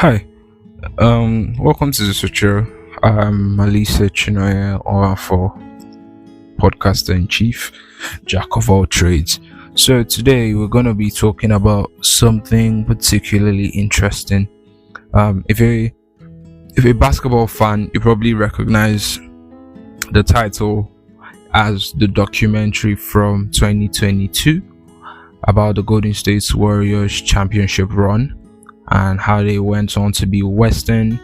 Hi, welcome to the show. I'm Maliseh Chinonye, or for podcaster in chief, jack of all trades. So today we're gonna be talking about something particularly interesting. If a basketball fan, you probably recognize the title as the documentary from 2022 about the Golden State Warriors championship run and how they went on to be Western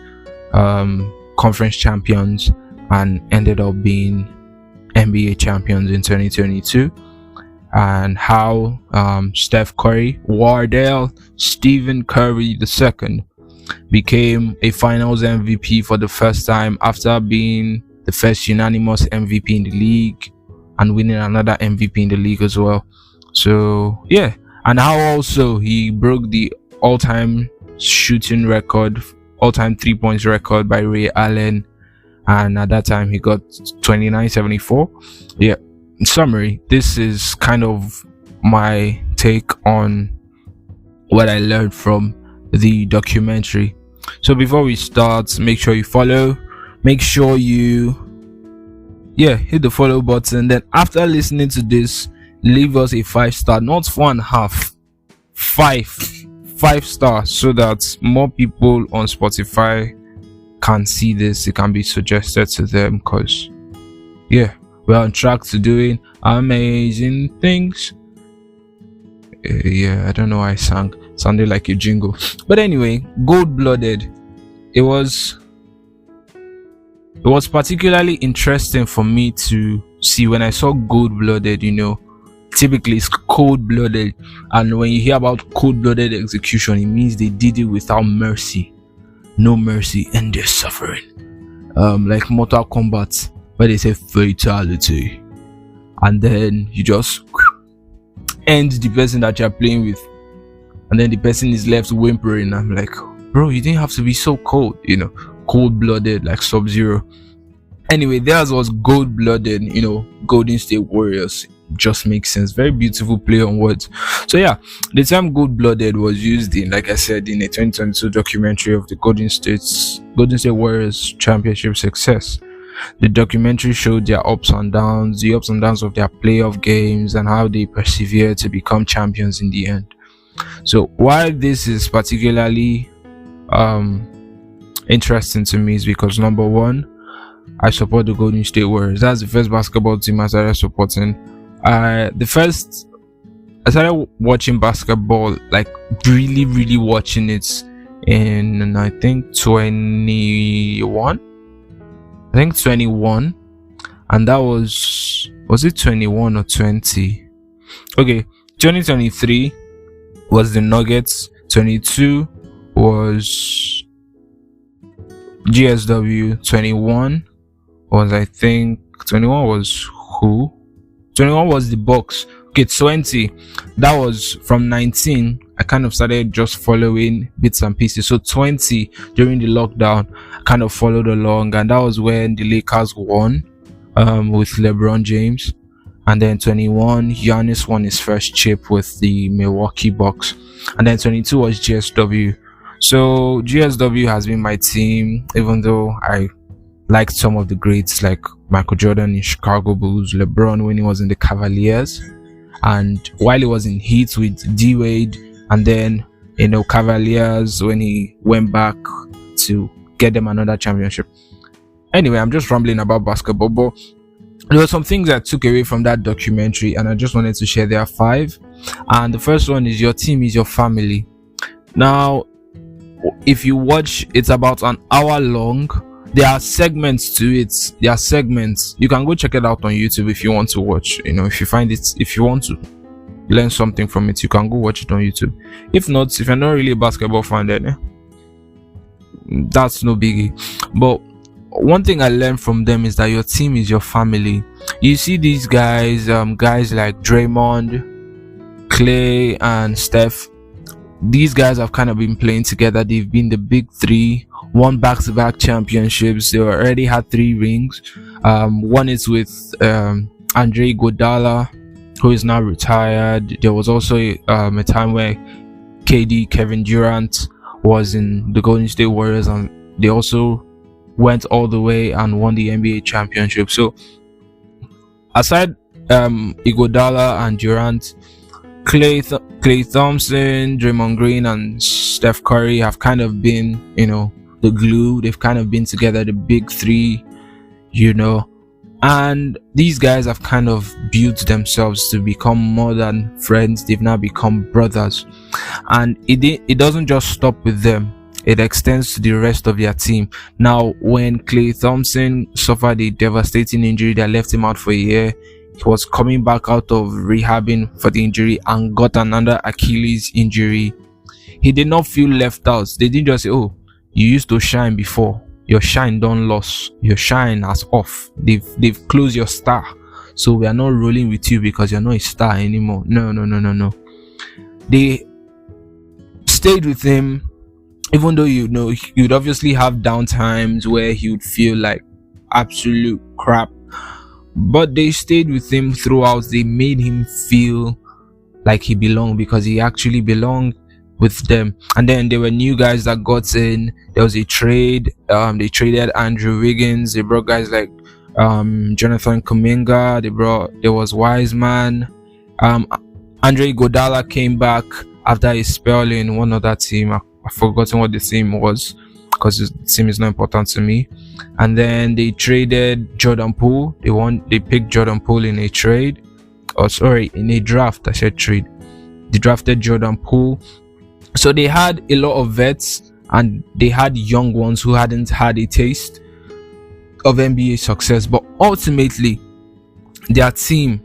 Conference champions and ended up being NBA champions in 2022, and how Steph Curry, Stephen Curry II, became a Finals MVP for the first time after being the first unanimous MVP in the league and winning another MVP in the league as well. So yeah, and how also he broke the all-time shooting record, all-time 3 points record by Ray Allen, and at that time he got 2974. Yeah, in summary, this is kind of my take on what I learned from the documentary. So before we start, make sure you follow, make sure you hit the follow button. Then after listening to this, leave us a 5-star, not 4.5, 5 stars, so that more people on Spotify can see this. It can be suggested to them, because we're on track to doing amazing things. I don't know why I sounded like a jingle, but anyway, Gold-Blooded. It was particularly interesting for me to see when I saw Gold-Blooded. Typically it's cold-blooded, and when you hear about cold-blooded execution, it means they did it without mercy, no mercy, and they're suffering, like Mortal Kombat, where they say fatality, and then you just end the person that you're playing with, and then the person is left whimpering. I'm like, bro, you didn't have to be so cold, cold-blooded like Sub-Zero. Anyway, theirs was gold-blooded, Golden State Warriors. Just makes sense. Very beautiful play on words. So the term gold-blooded was used in, like I said, in a 2022 documentary of the Golden State Warriors championship success. The documentary showed their ups and downs, the ups and downs of their playoff games, and how they persevered to become champions in the end. So why this is particularly interesting to me is because, number one, I support the Golden State Warriors. That's the first basketball team I started supporting. I started watching basketball, like really watching it, in I think 21, and that was it 21 or 20? Okay, 2023 was the Nuggets, 22 was GSW, 21 was, I think 21 was who? 21 was the Bucks. Okay, 20, that was from 19. I kind of started just following bits and pieces. So 20, during the lockdown, I kind of followed along, and that was when the Lakers won with LeBron James. And then 21, Giannis won his first chip with the Milwaukee Bucks. And then 22 was GSW. So GSW has been my team, even though I liked some of the greats like Michael Jordan in Chicago Bulls, LeBron when he was in the Cavaliers, and while he was in Heat with D-Wade, and then Cavaliers when he went back to get them another championship. Anyway, I'm just rambling about basketball, but there were some things I took away from that documentary, and I just wanted to share. There are 5, and the first one is your team is your family. Now, if you watch, it's about an hour long. There are segments to it. There are segments. You can go check it out on YouTube if you want to watch. If you find it, if you want to learn something from it, you can go watch it on YouTube. If not, if you're not really a basketball fan, then that's no biggie. But one thing I learned from them is that your team is your family. You see these guys, guys like Draymond, Clay, and Steph. These guys have kind of been playing together. They've been the big three, won back-to-back championships. They already had 3 rings. One is with Andre Iguodala, who is now retired. There was also a time where Kevin Durant was in the Golden State Warriors, and they also went all the way and won the NBA championship. So aside Iguodala and Durant, Clay Thompson, Draymond Green, and Steph Curry have kind of been, the glue. They've kind of been together, the big three, and these guys have kind of built themselves to become more than friends. They've now become brothers, and it doesn't just stop with them. It extends to the rest of their team. Now, when Clay Thompson suffered a devastating injury that left him out for a year, he was coming back out of rehabbing for the injury and got another Achilles injury. He did not feel left out. They didn't just say, "Oh, you used to shine before. Your shine done lost. Your shine has off. They've closed your star. So we are not rolling with you because you're not a star anymore." No. They stayed with him, even though you'd obviously have down times where he would feel like absolute crap. But they stayed with him throughout. They made him feel like he belonged, because he actually belonged with them. And then there were new guys that got in. There was a trade. They traded Andrew Wiggins. They brought guys like Jonathan Kuminga. There was Wiseman. Andre Iguodala came back after a spell in one other team. I've forgotten what the team was, because the team is not important to me. And then they traded Jordan Poole. They picked Jordan Poole in a trade. In a draft. I said trade. They drafted Jordan Poole. So they had a lot of vets, and they had young ones who hadn't had a taste of NBA success. But ultimately, their team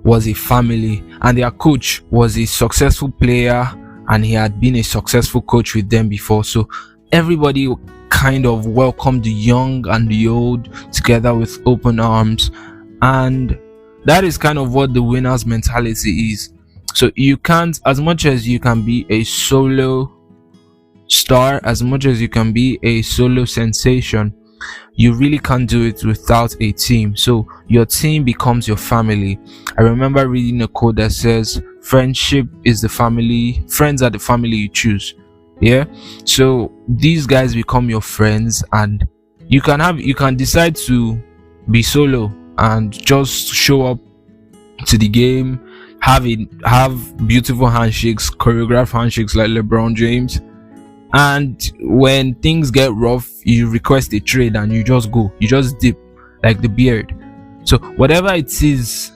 was a family, and their coach was a successful player, and he had been a successful coach with them before. So everybody kind of welcomed the young and the old together with open arms, and that is kind of what the winner's mentality is. So you can't, as much as you can be a solo star, as much as you can be a solo sensation, you really can't do it without a team. So your team becomes your family. I remember reading a quote that says, "Friendship is the family, friends are the family you choose." Yeah. So these guys become your friends, and you can decide to be solo and just show up to the game, have beautiful handshakes, choreographed handshakes like LeBron James, and when things get rough, you request a trade and you just go, you just dip like the beard. So whatever it is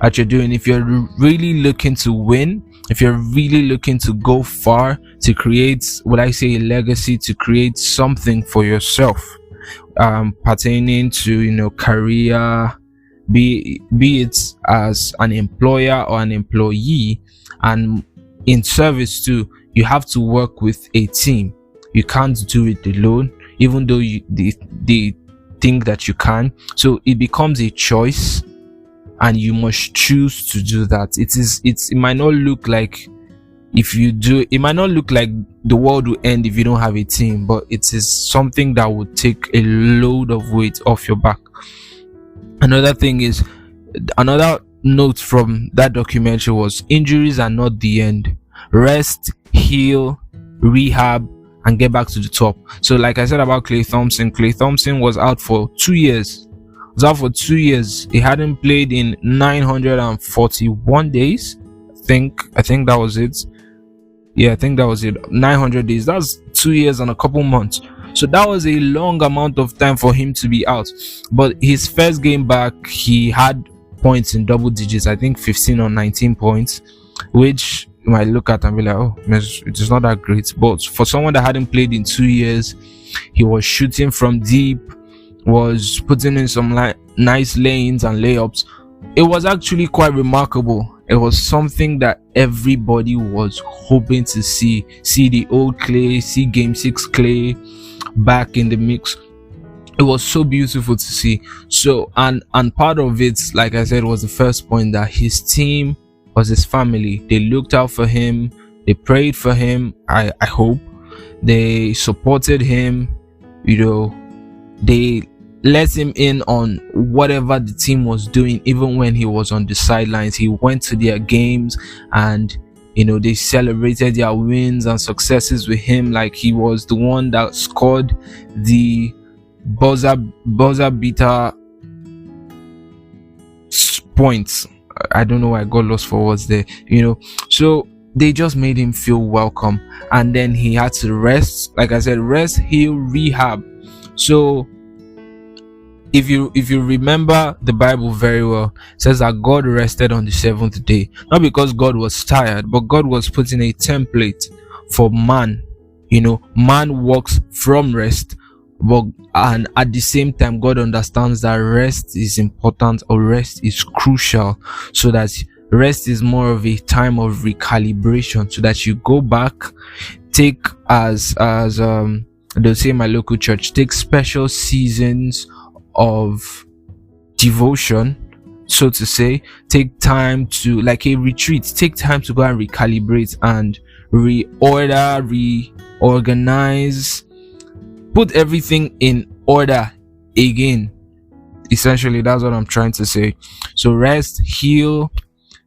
that you're doing, if you're really looking to win, if you're really looking to go far, to create a legacy, to create something for yourself, pertaining to career, be it as an employer or an employee, and in service too, you have to work with a team. You can't do it alone, even though they think that you can. So it becomes a choice, and you must choose to do that. It might not look like, if you do, it might not look like the world will end if you don't have a team, but it is something that would take a load of weight off your back. Another note from that documentary was, injuries are not the end. Rest, heal, rehab, and get back to the top. So like I said about Clay Thompson was out for 2 years. He hadn't played in 941 days. I think that was it. Yeah, I think that was it. 900 days. That's 2 years and a couple months. So that was a long amount of time for him to be out. But his first game back, he had points in double digits. I think 15 or 19 points, which you might look at and be like, oh, it is not that great. But for someone that hadn't played in 2 years, he was shooting from deep, was putting in some nice lanes and layups. It was actually quite remarkable. It was something that everybody was hoping to see the old Clay, see Game 6 Clay back in the mix. It was so beautiful to see. So and part of it, like I said, was the first point, that his team was his family. They looked out for him, they prayed for him, I hope they supported him, they let him in on whatever the team was doing. Even when he was on the sidelines, he went to their games and They celebrated their wins and successes with him, like he was the one that scored the buzzer beater points. I don't know why I got lost for words there. So they just made him feel welcome, and then he had to rest. Like I said, rest, heal, rehab. So if you remember the Bible very well, it says that God rested on the seventh day, not because God was tired, but God was putting a template for man. Man works from rest, and at the same time, God understands that rest is important, or rest is crucial, so that rest is more of a time of recalibration, so that you go back, take as they'll say in my local church, take special seasons of devotion, so to say. Take time to, like a retreat, take time to go and recalibrate and reorganize, put everything in order again. Essentially, that's what I'm trying to say. So rest, heal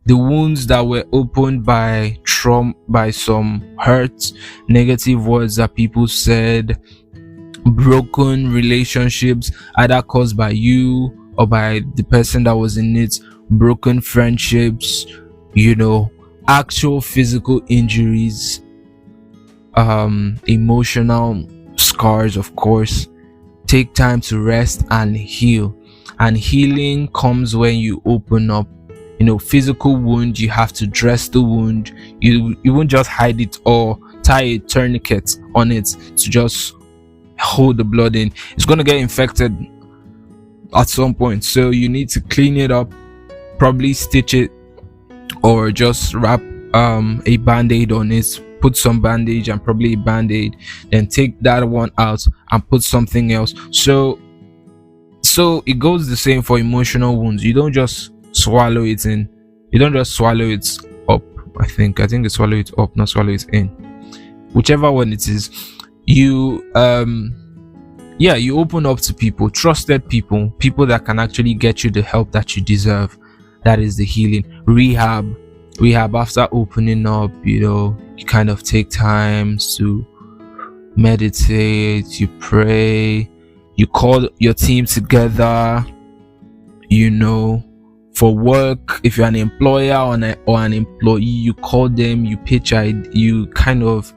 the wounds that were opened by trauma, by some hurt, negative words that people said, broken relationships either caused by you or by the person that was in it, broken friendships, actual physical injuries, emotional scars, of course. Take time to rest and heal, and healing comes when you open up. Physical wound, you have to dress the wound. You won't just hide it or tie a tourniquet on it to just hold the blood in. It's going to get infected at some point, so you need to clean it up, probably stitch it, or just wrap a band-aid on it, put some bandage and probably a band-aid, then take that one out and put something else. So it goes the same for emotional wounds. You don't just swallow it in, you don't just swallow it up. I think they swallow it up, not swallow it in, whichever one it is. You open up to people, trusted people that can actually get you the help that you deserve. That is the healing. Rehab, after opening up, you kind of take time to meditate, you pray, you call your team together, for work. If you're an employer or an employee, you call them, you pitch, you kind of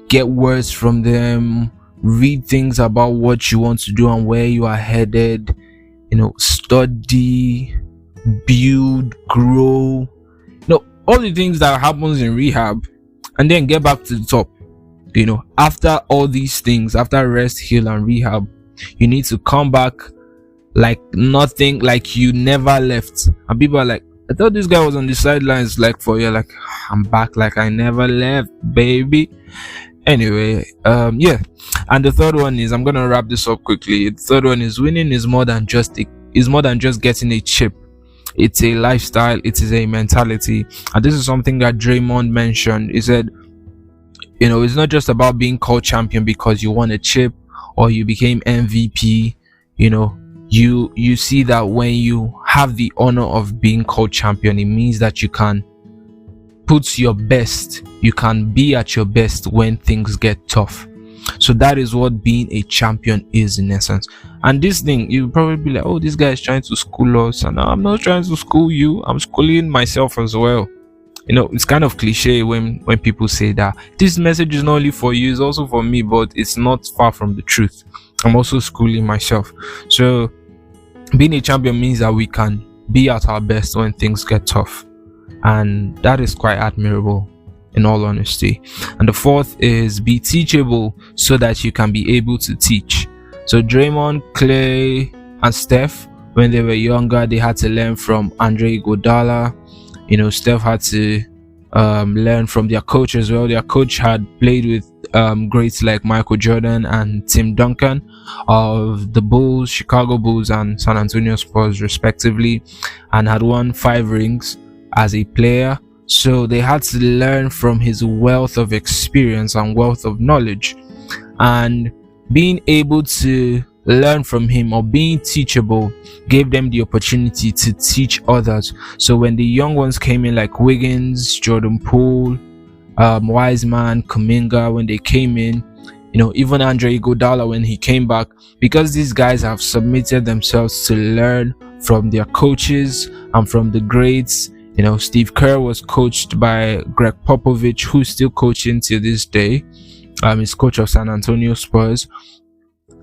get words from them, read things about what you want to do and where you are headed, study, build, grow, all the things that happens in rehab, and then get back to the top. After all these things, after rest, heal, and rehab, you need to come back like nothing, like you never left. And people are like, I thought this guy was on the sidelines, like for you. Like, I'm back like I never left, baby. Anyway, and the third one is, I'm gonna wrap this up quickly. The third one is, winning is more than just getting a chip. It's a lifestyle, it is a mentality. And this is something that Draymond mentioned. He said, it's not just about being called champion because you won a chip or you became MVP. You see that when you have the honor of being called champion, it means that you can put your best, you can be at your best when things get tough. So that is what being a champion is, in essence. And this thing, you'll probably be like, oh, this guy is trying to school us. And I'm not trying to school you, I'm schooling myself as well. It's kind of cliche when people say that this message is not only for you, it's also for me, but it's not far from the truth. I'm also schooling myself. So being a champion means that we can be at our best when things get tough, and that is quite admirable, in all honesty. And the fourth is, be teachable so that you can be able to teach. So Draymond, Clay, and Steph, when they were younger, they had to learn from Andre Iguodala. Steph had to learn from their coach as well. Their coach had played with greats like Michael Jordan and Tim Duncan of the Bulls, Chicago Bulls, and San Antonio Spurs respectively, and had won 5 rings as a player. So they had to learn from his wealth of experience and wealth of knowledge. And being able to learn from him, or being teachable, gave them the opportunity to teach others. So when the young ones came in, like Wiggins, Jordan Poole, Wiseman, Kuminga, when they came in, even Andre Iguodala when he came back, because these guys have submitted themselves to learn from their coaches and from the greats. Steve Kerr was coached by Greg Popovich, who's still coaching to this day. He's coach of San Antonio Spurs,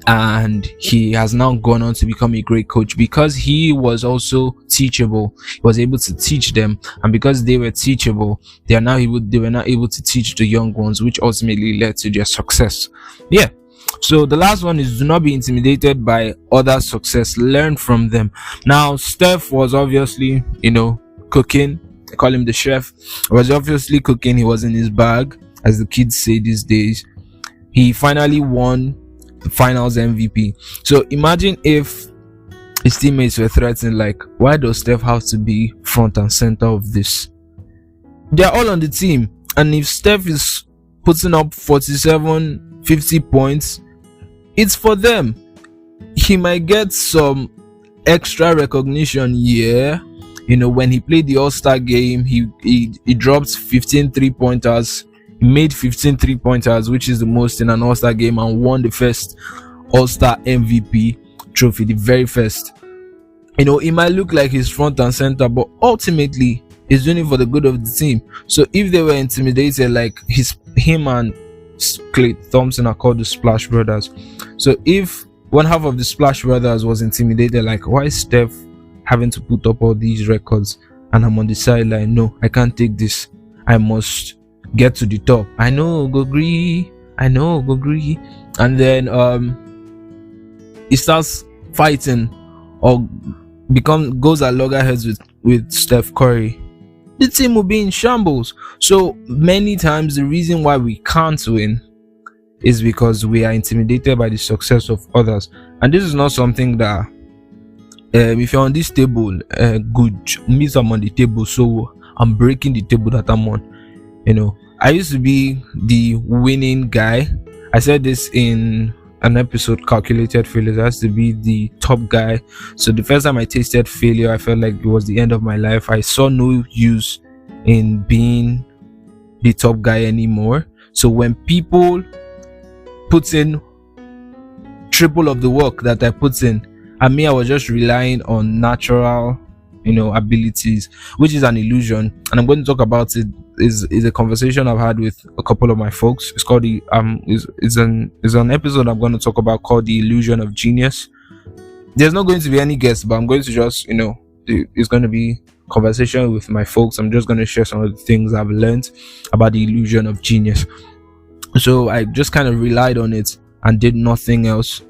and he has now gone on to become a great coach because he was also teachable. He was able to teach them, and because they were teachable, they were now able to teach the young ones, which ultimately led to their success. Yeah. So the last one is, do not be intimidated by other success, learn from them. Now Steph was obviously cooking. I call him the chef. He was obviously cooking. He was in his bag, as the kids say these days. He finally won the finals MVP. So imagine if his teammates were threatening, like, why does Steph have to be front and center of this? They're all on the team, and if Steph is putting up 47, 50 points, it's for them. He might get some extra recognition, when he played the All-Star game, he dropped 15 3-pointers. He made 15 3-pointers, which is the most in an All-Star game, and won the first All-Star MVP trophy, the very first. It might look like he's front and center, but ultimately he's doing it for the good of the team. So if they were intimidated, like him and Klay Thompson are called the Splash Brothers. So if one half of the Splash Brothers was intimidated, like, why is Steph having to put up all these records and I'm on the sideline? No, I can't take this. I must get to the top. I know, go agree. And then he starts fighting or goes at loggerheads with Steph Curry. The team will be in shambles. So many times the reason why we can't win is because we are intimidated by the success of others. And this is not something that if you're on this table, good, means I'm on the table, so I'm breaking the table that I'm on. I used to be the winning guy. I said this in an episode, Calculated Failures. I used to be the top guy. So the first time I tasted failure, I felt like it was the end of my life. I saw no use in being the top guy anymore. So when people put in triple of the work that I put in, and me, I was just relying on natural abilities, which is an illusion. And I'm going to talk about it. Is a conversation I've had with a couple of my folks. It's called the is an episode I'm going to talk about called The Illusion of Genius. There's not going to be any guests, but I'm going to just it's going to be conversation with my folks. I'm just going to share some of the things I've learned about the illusion of genius. So I just kind of relied on it and did nothing else,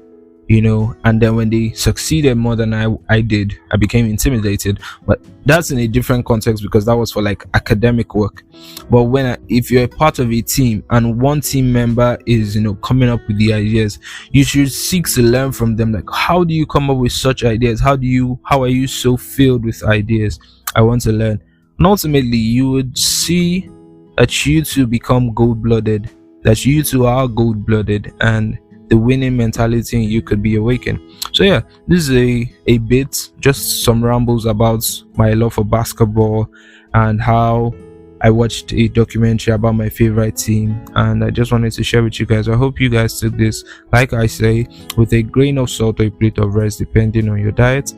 and then when they succeeded more than I did, I became intimidated. But that's in a different context because that was for like academic work. But if you're a part of a team and one team member is coming up with the ideas, you should seek to learn from them. Like, how do you come up with such ideas? How are you so filled with ideas? I want to learn. And ultimately you would see that you two become gold-blooded, that you two are gold-blooded, and the winning mentality in you could be awakened. So yeah, this is a bit, just some rambles about my love for basketball and how I watched a documentary about my favorite team, and I just wanted to share with you guys. I hope you guys took this, like I say, with a grain of salt or a plate of rice, depending on your diet.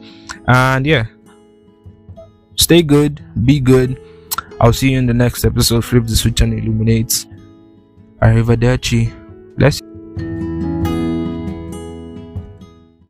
And yeah, stay good, be good. I'll see you in the next episode. Flip the switch and illuminate. Arrivederci.